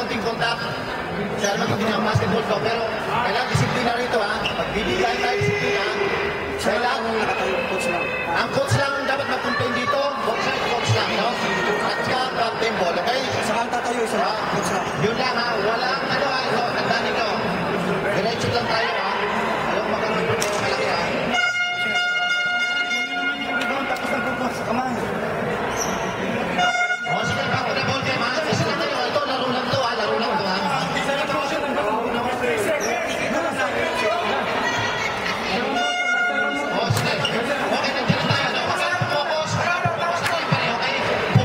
konting contact. Siya naman kung ang basketball ko, pero kailangan disiplina rito ha. Pagbibigay tayo disiplina, kailangan ang coach lang ang dapat mag-contain dito, coach lang, no? At saka captain ball, okay? Saka tatayo, coach lang. Yun lang ha, walang ano ha, ito, tandaan nito. Diretso lang tayo ha. Alam mo magkakaroon ko malaki ha. Tapos nagpupuas sa kamay. O sige, bago na ball game ha. Isa lang tayo, ito, laro lang to ha, laro lang to ha. O sige, okay, nandiyan tayo. Focus na referee, okay?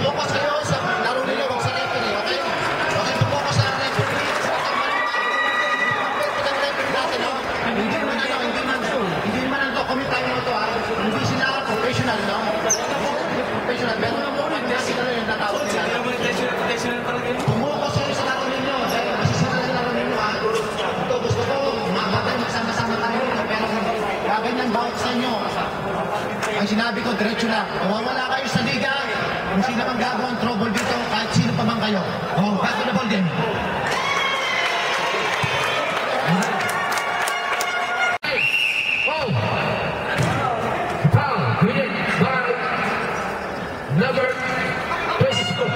Focus kayo sa laro nila, huwag sa referee, okay? Okay, focus sa referee. Ang referee natin, no? Hindi naman ano, commit tayo na ito ha. Hindi sila professional, no? Professional, pero hindi sila yung natawag nila. Focus kayo sa laro ninyo, dahil masisira yung laro ninyo ha. Ito, gusto ko, mabatay, magsama-sama tayo, pero gaganyan bawat sa inyo. Ang sinabi ko, diretso na. Mawawala kayo sa liga. Kung sino pang gagawang trouble dito, kahit sino pa man kayo. Oh, back to the ball game. Foul committed by number 22.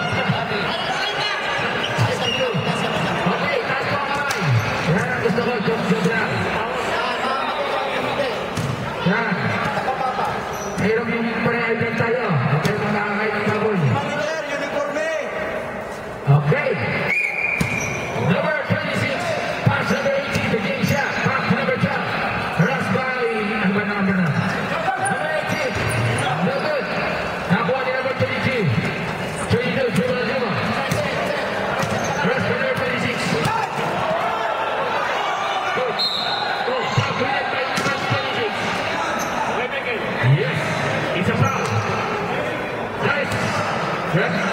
Okay, taas po kamay. Yan ang gusto ko, Coach Jobran. Yan. Mayroong yung pre-ident tayo. Okay, mga nakakain ng baboy. Manager, uniforme. Okay. Number 26, pass number 18, the game shot. Back to number 12. Harassed by, ano ba number na? Number 18, no good. Nakuha ni number 22. 22, dribble na dribble. Harassed by number 26. Good. Oh, foul committed by number 26. Yes, it's a foul. Nice. Yes.